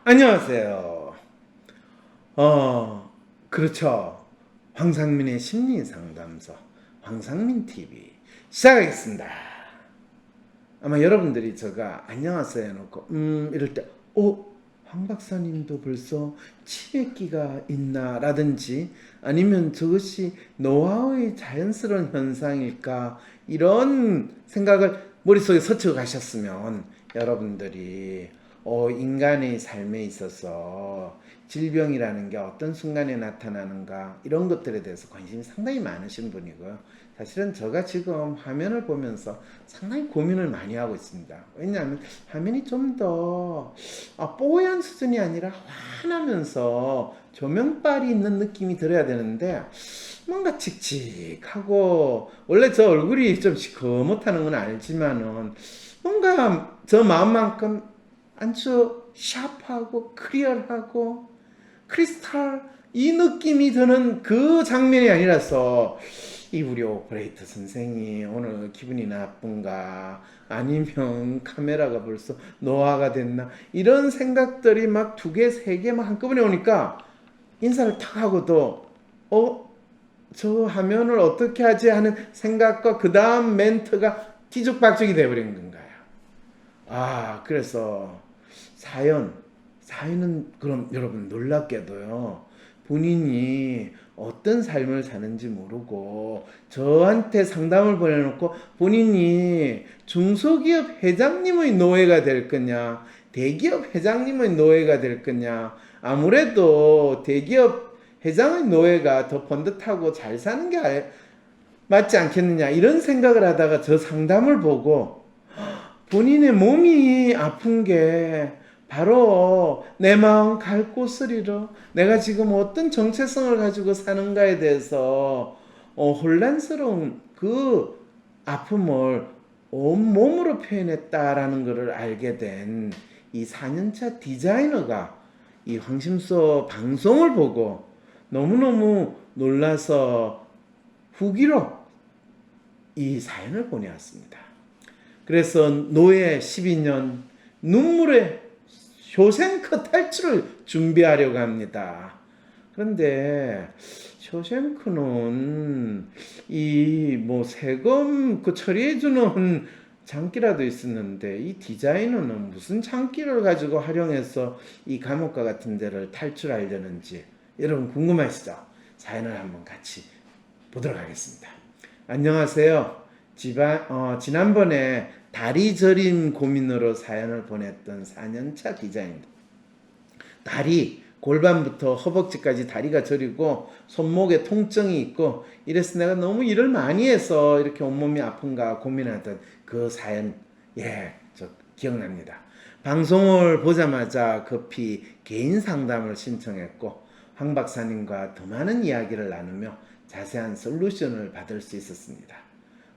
안녕하세요. 그렇죠. 황상민의 심리상담소, 황상민 TV 시작하겠습니다. 아마 여러분들이 제가 안녕하세요 해놓고 이럴 때 황 박사님도 벌써 치매기가 있나 라든지 아니면 저것이 노화의 자연스러운 현상일까 이런 생각을 머릿속에 스쳐 가셨으면 여러분들이 인간의 삶에 있어서 질병이라는 게 어떤 순간에 나타나는가 이런 것들에 대해서 관심이 상당히 많으신 분이고요. 사실은 제가 지금 화면을 보면서 상당히 고민을 많이 하고 있습니다. 왜냐하면 화면이 좀 더 뽀얀 수준이 아니라 환하면서 조명빨이 있는 느낌이 들어야 되는데 뭔가 칙칙하고 원래 저 얼굴이 좀 시커멓다는 건 알지만은 뭔가 저 마음만큼 아주 샤프하고 클리어하고 크리스탈 이 느낌이 드는 그 장면이 아니라서 이 우리 오퍼레이터 선생이 오늘 기분이 나쁜가 아니면 카메라가 벌써 노화가 됐나 이런 생각들이 막 두 개, 세 개 막 한꺼번에 오니까 인사를 탁 하고도 저 화면을 어떻게 하지 하는 생각과 그 다음 멘트가 뒤죽박죽이 돼버린 건가요. 그래서 사연은 그럼 여러분 놀랍게도요. 본인이 어떤 삶을 사는지 모르고 저한테 상담을 보내놓고 본인이 중소기업 회장님의 노예가 될 거냐, 대기업 회장님의 노예가 될 거냐, 아무래도 대기업 회장의 노예가 더 번듯하고 잘 사는 게 맞지 않겠느냐, 이런 생각을 하다가 저 상담을 보고 본인의 몸이 아픈 게 바로 내 마음 갈 곳을 잃어 내가 지금 어떤 정체성을 가지고 사는가에 대해서 혼란스러운 그 아픔을 온몸으로 표현했다라는 것을 알게 된 이 4년차 디자이너가 이 황심소 방송을 보고 너무너무 놀라서 후기로 이 사연을 보내왔습니다. 그래서 노예 12년 눈물의 쇼생크 탈출을 준비하려고 합니다. 그런데 쇼생크는 이 세금 처리해주는 장기라도 있었는데 이 디자이너는 무슨 장기를 가지고 활용해서 이 감옥과 같은 데를 탈출하려는지 여러분 궁금하시죠? 사연을 한번 같이 보도록 하겠습니다. 안녕하세요. 지난번에 다리 저림 고민으로 사연을 보냈던 4년차 디자인입니다. 다리, 골반부터 허벅지까지 다리가 저리고 손목에 통증이 있고 이래서 내가 너무 일을 많이 해서 이렇게 온몸이 아픈가 고민하던 그 사연, 저 기억납니다. 방송을 보자마자 급히 개인 상담을 신청했고 황 박사님과 더 많은 이야기를 나누며 자세한 솔루션을 받을 수 있었습니다.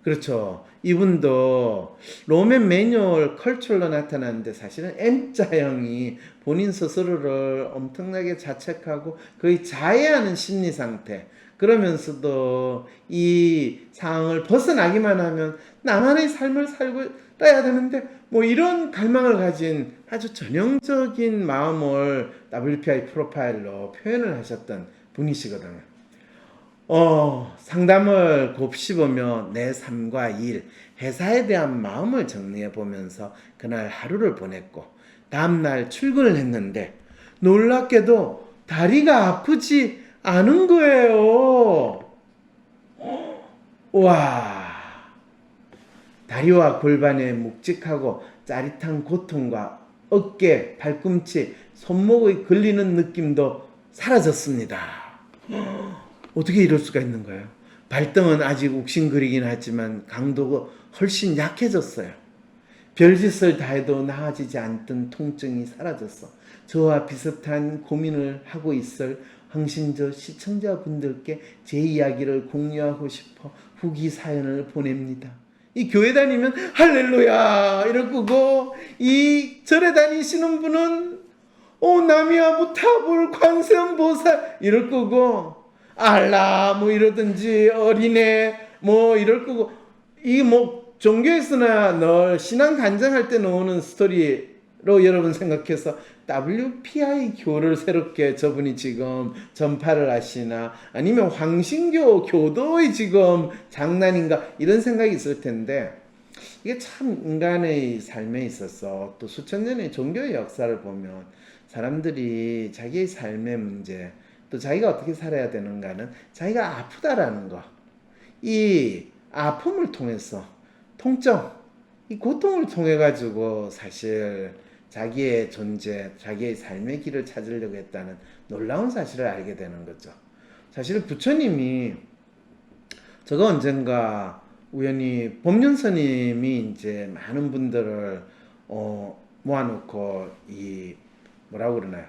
그렇죠. 이분도 로맨 매뉴얼 컬처로 나타나는데 사실은 M자형이 본인 스스로를 엄청나게 자책하고 거의 자해하는 심리 상태. 그러면서도 이 상황을 벗어나기만 하면 나만의 삶을 살고 따야 되는데 이런 갈망을 가진 아주 전형적인 마음을 WPI 프로파일로 표현을 하셨던 분이시거든요. 상담을 곱씹으며 내 삶과 일, 회사에 대한 마음을 정리해 보면서 그날 하루를 보냈고 다음날 출근을 했는데 놀랍게도 다리가 아프지 않은 거예요. 와, 다리와 골반의 묵직하고 짜릿한 고통과 어깨, 팔꿈치, 손목의 걸리는 느낌도 사라졌습니다. 어떻게 이럴 수가 있는 거예요? 발등은 아직 욱신거리긴 하지만 강도가 훨씬 약해졌어요. 별짓을 다해도 나아지지 않던 통증이 사라졌어. 저와 비슷한 고민을 하고 있을 황신저 시청자분들께 제 이야기를 공유하고 싶어 후기 사연을 보냅니다. 이 교회 다니면 할렐루야 이러고 이 절에 다니시는 분은 나미와 무타불 관세음보살 이럴 거고 알라 이러든지 어린애 이럴 거고 이 종교에서나 늘 신앙 간증할 때 나오는 스토리로 여러분 생각해서 WPI 교를 새롭게 저분이 지금 전파를 하시나 아니면 황신교 교도의 지금 장난인가 이런 생각이 있을 텐데 이게 참 인간의 삶에 있어서 또 수천 년의 종교의 역사를 보면 사람들이 자기의 삶의 문제 또 자기가 어떻게 살아야 되는가는 자기가 아프다라는 거, 이 아픔을 통해서 통증, 이 고통을 통해 가지고 사실 자기의 존재, 자기의 삶의 길을 찾으려고 했다는 놀라운 사실을 알게 되는 거죠. 사실 부처님이 제가 언젠가 우연히 법륜 스님이 이제 많은 분들을 모아놓고 이 뭐라고 그러나요?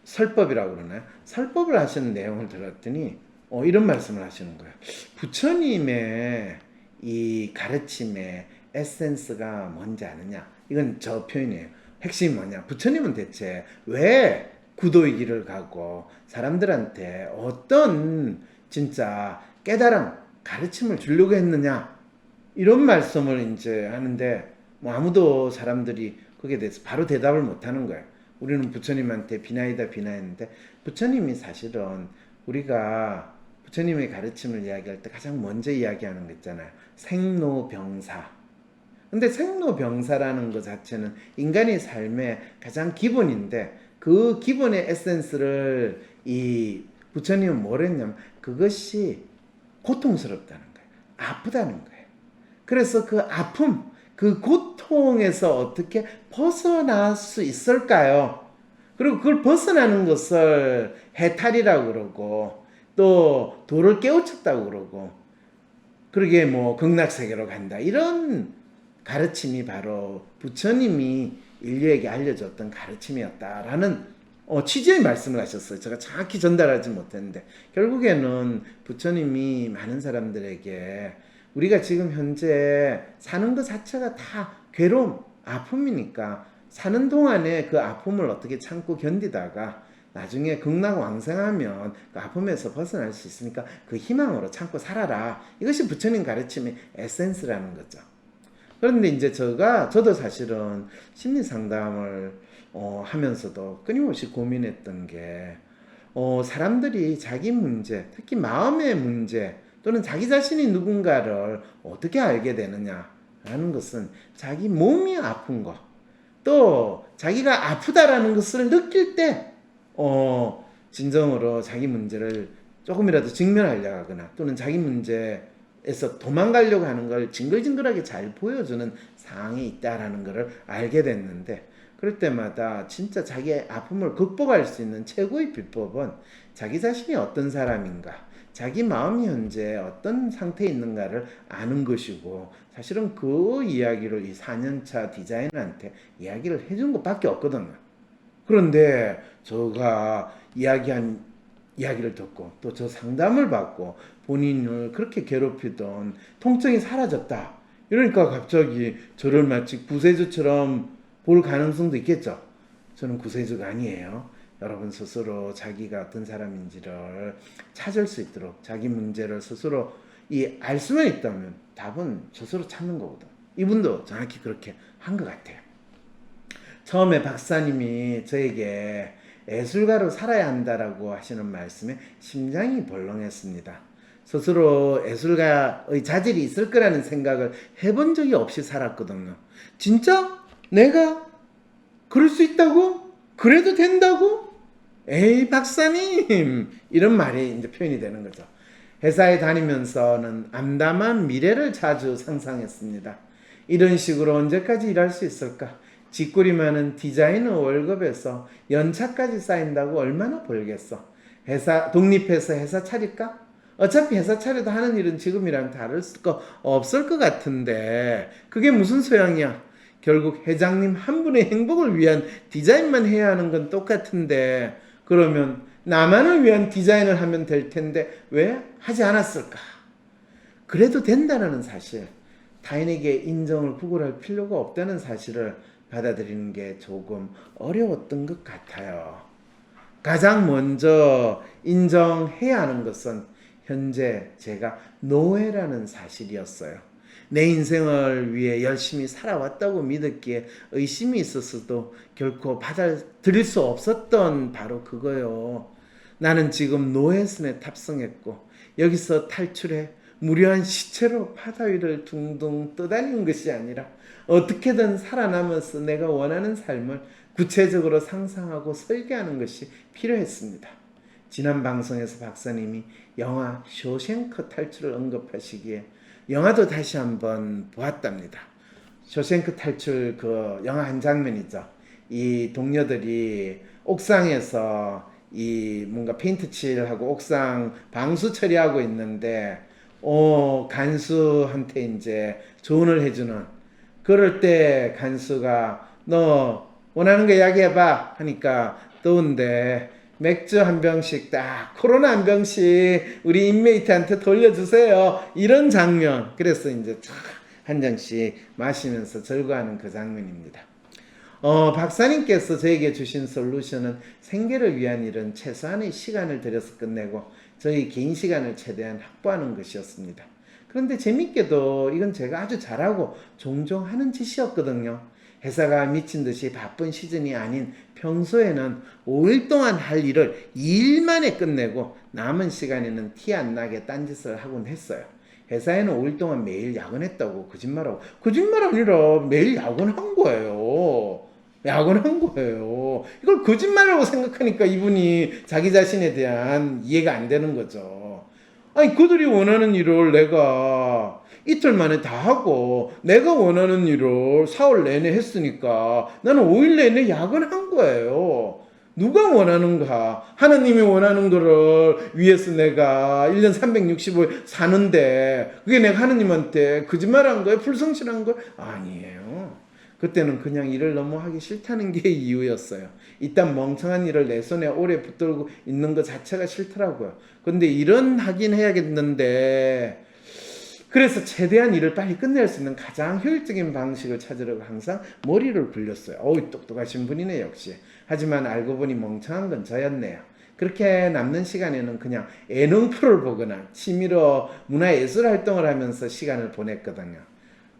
설법이라고 그러나요? 설법을 하시는 내용을 들었더니 이런 말씀을 하시는 거예요. 부처님의 이 가르침의 에센스가 뭔지 아느냐? 이건 저 표현이에요. 핵심이 뭐냐? 부처님은 대체 왜 구도의 길을 가고 사람들한테 어떤 진짜 깨달음, 가르침을 주려고 했느냐? 이런 말씀을 이제 하는데 뭐 아무도 사람들이 거기에 대해서 바로 대답을 못 하는 거예요. 우리는 부처님한테 비나이다 비나했는데 부처님이 사실은 우리가 부처님의 가르침을 이야기할 때 가장 먼저 이야기하는 거 있잖아요. 생로병사. 근데 생로병사라는 것 자체는 인간의 삶의 가장 기본인데 그 기본의 에센스를 이 부처님은 뭘 했냐면 그것이 고통스럽다는 거예요. 아프다는 거예요. 그래서 그 아픔, 그 고통에서 어떻게 벗어날 수 있을까요? 그리고 그걸 벗어나는 것을 해탈이라고 그러고 또 도를 깨우쳤다고 그러고 그러게 뭐 극락세계로 간다 이런 가르침이 바로 부처님이 인류에게 알려줬던 가르침이었다라는 취지의 말씀을 하셨어요. 제가 정확히 전달하지 못했는데 결국에는 부처님이 많은 사람들에게 우리가 지금 현재 사는 것 자체가 다 괴로움, 아픔이니까 사는 동안에 그 아픔을 어떻게 참고 견디다가 나중에 극락왕생하면 그 아픔에서 벗어날 수 있으니까 그 희망으로 참고 살아라. 이것이 부처님 가르침의 에센스라는 거죠. 그런데 이제 저도 사실은 심리 상담을 하면서도 끊임없이 고민했던 게 사람들이 자기 문제, 특히 마음의 문제 또는 자기 자신이 누군가를 어떻게 알게 되느냐라는 것은 자기 몸이 아픈 거, 또 자기가 아프다라는 것을 느낄 때 진정으로 자기 문제를 조금이라도 직면하려고 하거나 또는 자기 문제에서 도망가려고 하는 걸 징글징글하게 잘 보여주는 상황이 있다라는 것을 알게 됐는데 그럴 때마다 진짜 자기의 아픔을 극복할 수 있는 최고의 비법은 자기 자신이 어떤 사람인가, 자기 마음이 현재 어떤 상태에 있는가를 아는 것이고 사실은 그 이야기를 이 4년차 디자이너한테 이야기를 해준 것밖에 없거든요. 그런데 제가 이야기한 이야기를 듣고 또 저 상담을 받고 본인을 그렇게 괴롭히던 통증이 사라졌다. 이러니까 갑자기 저를 마치 구세주처럼 볼 가능성도 있겠죠. 저는 구세주가 아니에요. 여러분 스스로 자기가 어떤 사람인지를 찾을 수 있도록 자기 문제를 스스로 알 수만 있다면 답은 스스로 찾는 거거든. 이분도 정확히 그렇게 한 것 같아요. 처음에 박사님이 저에게 예술가로 살아야 한다라고 하시는 말씀에 심장이 벌렁했습니다. 스스로 예술가의 자질이 있을 거라는 생각을 해본 적이 없이 살았거든요. 진짜? 내가 그럴 수 있다고? 그래도 된다고? 에이 박사님 이런 말이 이제 표현이 되는 거죠. 회사에 다니면서는 암담한 미래를 자주 상상했습니다. 이런 식으로 언제까지 일할 수 있을까? 쥐꼬리 많은 디자이너 월급에서 연차까지 쌓인다고 얼마나 벌겠어? 독립해서 회사 차릴까? 어차피 회사 차려도 하는 일은 지금이랑 다를 거 없을 것 같은데 그게 무슨 소양이야? 결국 회장님 한 분의 행복을 위한 디자인만 해야 하는 건 똑같은데 그러면 나만을 위한 디자인을 하면 될 텐데 왜 하지 않았을까? 그래도 된다는 사실, 타인에게 인정을 구걸할 필요가 없다는 사실을 받아들이는 게 조금 어려웠던 것 같아요. 가장 먼저 인정해야 하는 것은 현재 제가 노예라는 사실이었어요. 내 인생을 위해 열심히 살아왔다고 믿었기에 의심이 있었어도 결코 받아들일 수 없었던 바로 그거요. 나는 지금 노예선에 탑승했고 여기서 탈출해 무료한 시체로 바다 위를 둥둥 떠다니는 것이 아니라 어떻게든 살아남아서 내가 원하는 삶을 구체적으로 상상하고 설계하는 것이 필요했습니다. 지난 방송에서 박사님이 영화 쇼생크 탈출을 언급하시기에 영화도 다시 한번 보았답니다. 쇼생크 탈출 그 영화 한 장면이죠. 이 동료들이 옥상에서 이 뭔가 페인트 칠하고 옥상 방수 처리하고 있는데 간수한테 이제 조언을 해주는, 그럴 때 간수가 너 원하는 거 이야기해봐 하니까 더운데 맥주 한 병씩 딱 코로나 한 병씩 우리 인메이트한테 돌려주세요, 이런 장면. 그래서 이제 쫙 한 잔씩 마시면서 절거하는 그 장면입니다. 박사님께서 저에게 주신 솔루션은 생계를 위한 일은 최소한의 시간을 들여서 끝내고 저희 개인 시간을 최대한 확보하는 것이었습니다. 그런데 재밌게도 이건 제가 아주 잘하고 종종 하는 짓이었거든요. 회사가 미친 듯이 바쁜 시즌이 아닌 평소에는 5일 동안 할 일을 2일 만에 끝내고 남은 시간에는 티 안 나게 딴짓을 하곤 했어요. 회사에는 5일 동안 매일 야근했다고 거짓말하고, 거짓말 아니라 매일 야근한 거예요. 야근한 거예요. 이걸 거짓말이라고 생각하니까 이분이 자기 자신에 대한 이해가 안 되는 거죠. 아니, 그들이 원하는 일을 내가 이틀 만에 다 하고 내가 원하는 일을 4월 내내 했으니까 나는 5일 내내 야근한 거예요. 누가 원하는가? 하나님이 원하는 거를 위해서 내가 1년 365일 사는데 그게 내가 하나님한테 거짓말한 거예요? 불성실한 거예요? 아니에요. 그때는 그냥 일을 너무 하기 싫다는 게 이유였어요. 이딴 멍청한 일을 내 손에 오래 붙들고 있는 것 자체가 싫더라고요. 근데 일은 하긴 해야겠는데, 그래서 최대한 일을 빨리 끝낼 수 있는 가장 효율적인 방식을 찾으려고 항상 머리를 굴렸어요. 어우, 똑똑하신 분이네 역시. 하지만 알고 보니 멍청한 건 저였네요. 그렇게 남는 시간에는 그냥 예능 프로를 보거나 취미로 문화예술 활동을 하면서 시간을 보냈거든요.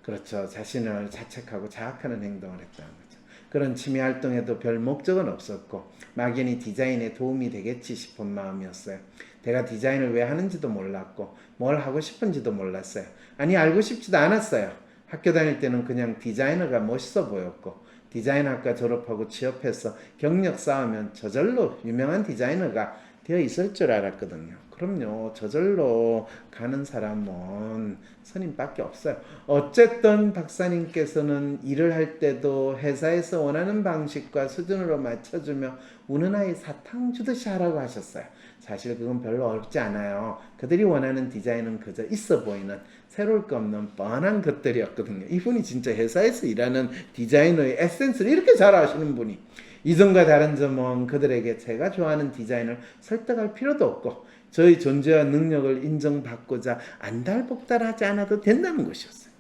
그렇죠. 자신을 자책하고 자학하는 행동을 했다는 거죠. 그런 취미 활동에도 별 목적은 없었고 막연히 디자인에 도움이 되겠지 싶은 마음이었어요. 내가 디자인을 왜 하는지도 몰랐고 뭘 하고 싶은지도 몰랐어요. 아니, 알고 싶지도 않았어요. 학교 다닐 때는 그냥 디자이너가 멋있어 보였고 디자인학과 졸업하고 취업해서 경력 쌓으면 저절로 유명한 디자이너가 되어 있을 줄 알았거든요. 그럼요. 저절로 가는 사람은 선임밖에 없어요. 어쨌든 박사님께서는 일을 할 때도 회사에서 원하는 방식과 수준으로 맞춰주며 우는 아이 사탕 주듯이 하라고 하셨어요. 사실 그건 별로 어렵지 않아요. 그들이 원하는 디자인은 그저 있어 보이는 새로울 거 없는 뻔한 것들이었거든요. 이분이 진짜 회사에서 일하는 디자이너의 에센스를 이렇게 잘 아시는 분이. 이전과 다른 점은 그들에게 제가 좋아하는 디자인을 설득할 필요도 없고 저희 존재와 능력을 인정받고자 안달복달하지 않아도 된다는 것이었어요.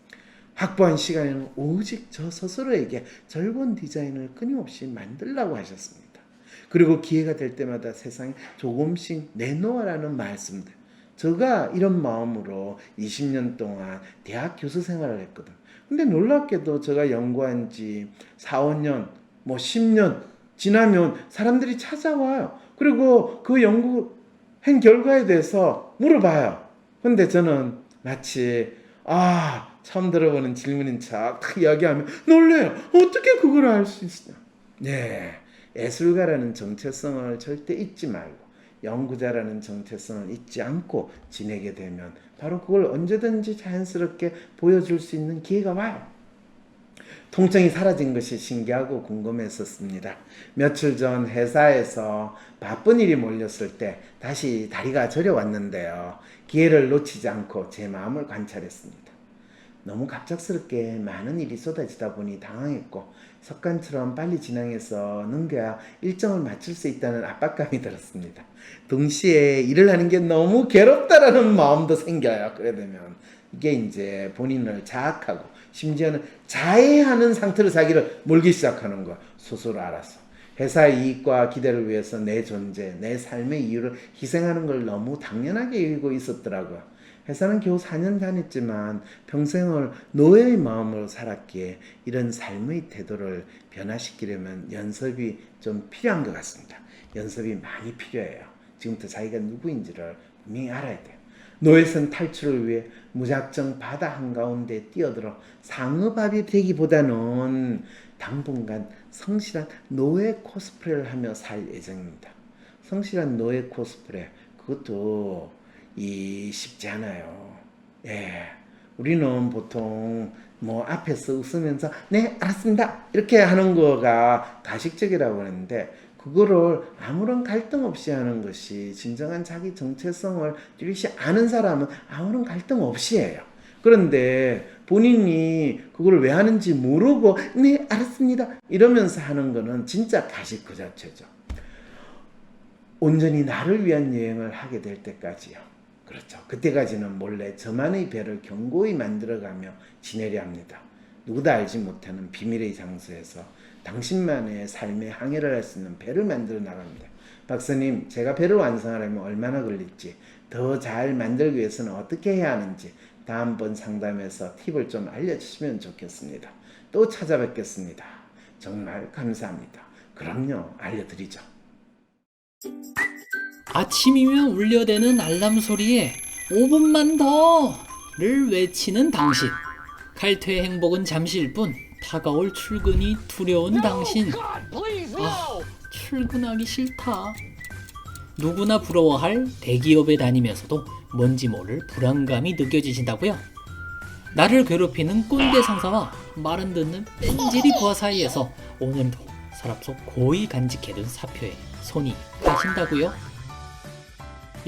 확보한 시간에는 오직 저 스스로에게 즐거운 디자인을 끊임없이 만들라고 하셨습니다. 그리고 기회가 될 때마다 세상에 조금씩 내놓으라는 말씀들. 제가 이런 마음으로 20년 동안 대학 교수 생활을 했거든. 근데 놀랍게도 제가 연구한 지 4, 5년, 10년 지나면 사람들이 찾아와요. 그리고 그 연구한 결과에 대해서 물어봐요. 근데 저는 마치 처음 들어보는 질문인 척 이야기하면 놀래요. 어떻게 그걸 알 수 있냐. 네, 예술가라는 정체성을 절대 잊지 말고 연구자라는 정체성을 잊지 않고 지내게 되면 바로 그걸 언제든지 자연스럽게 보여줄 수 있는 기회가 와요. 통증이 사라진 것이 신기하고 궁금했었습니다. 며칠 전 회사에서 바쁜 일이 몰렸을 때 다시 다리가 저려왔는데요. 기회를 놓치지 않고 제 마음을 관찰했습니다. 너무 갑작스럽게 많은 일이 쏟아지다 보니 당황했고 습관처럼 빨리 진행해서 넘겨야 일정을 맞출 수 있다는 압박감이 들었습니다. 동시에 일을 하는 게 너무 괴롭다라는 마음도 생겨요. 그래 되면 이게 이제 본인을 자학하고 심지어는 자해하는 상태로 자기를 몰기 시작하는 거야. 스스로 알아서. 회사의 이익과 기대를 위해서 내 존재, 내 삶의 이유를 희생하는 걸 너무 당연하게 여기고 있었더라고요. 회사는 겨우 4년 다녔지만 평생을 노예의 마음으로 살았기에 이런 삶의 태도를 변화시키려면 연습이 좀 필요한 것 같습니다. 연습이 많이 필요해요. 지금부터 자기가 누구인지를 분명히 알아야 돼요. 노예선 탈출을 위해 무작정 바다 한가운데 뛰어들어 상업압이 되기보다는 당분간 성실한 노예 코스프레를 하며 살 예정입니다. 성실한 노예 코스프레, 그것도 쉽지 않아요. 예. 우리는 보통 뭐 앞에서 웃으면서 네 알았습니다 이렇게 하는 거가 가식적이라고 하는데, 그거를 아무런 갈등 없이 하는 것이 진정한 자기 정체성을 뚜렷이 아는 사람은 아무런 갈등 없이 해요. 그런데 본인이 그걸 왜 하는지 모르고 네 알았습니다 이러면서 하는 거는 진짜 가식 그 자체죠. 온전히 나를 위한 여행을 하게 될 때까지요. 그렇죠. 그때까지는 몰래 저만의 배를 견고히 만들어가며 지내려 합니다. 누구도 알지 못하는 비밀의 장소에서 당신만의 삶의 항해를 할 수 있는 배를 만들어 나갑니다. 박사님, 제가 배를 완성하려면 얼마나 걸릴지, 더 잘 만들기 위해서는 어떻게 해야 하는지 다음번 상담에서 팁을 좀 알려주시면 좋겠습니다. 또 찾아뵙겠습니다. 정말 감사합니다. 그럼요, 알려드리죠. 아침이면 울려대는 알람 소리에 5분만 더를 외치는 당신. 칼퇴의 행복은 잠시일 뿐 다가올 출근이 두려운 당신. 출근하기 싫다. 누구나 부러워할 대기업에 다니면서도 뭔지 모를 불안감이 느껴지신다고요? 나를 괴롭히는 꼰대 상사와 말은 듣는 뺀질이 부하 사이에서 오늘도 서랍 속 고이 간직해둔 사표에 손이 가신다고요?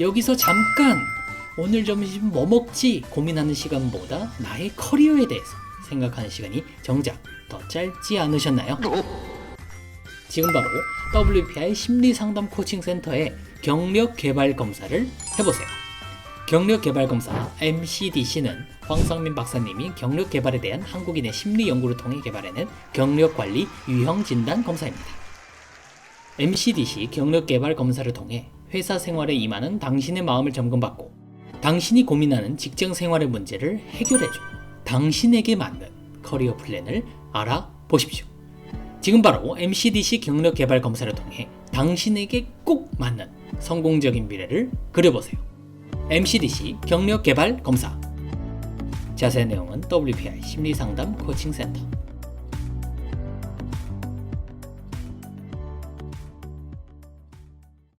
여기서 잠깐 오늘 점심 뭐 먹지 고민하는 시간보다 나의 커리어에 대해서 생각하는 시간이 정작 더 짧지 않으셨나요? 지금 바로 WPI 심리상담 코칭센터의 경력개발검사를 해보세요. 경력개발검사 MCDC는 황상민 박사님이 경력개발에 대한 한국인의 심리연구를 통해 개발해낸 경력관리 유형진단 검사입니다. MCDC 경력개발검사를 통해 회사 생활에 임하는 당신의 마음을 점검받고 당신이 고민하는 직장 생활의 문제를 해결해줘 당신에게 맞는 커리어 플랜을 알아보십시오. 지금 바로 MCDC 경력개발 검사를 통해 당신에게 꼭 맞는 성공적인 미래를 그려보세요. MCDC 경력개발 검사. 자세한 내용은 WPI 심리상담 코칭센터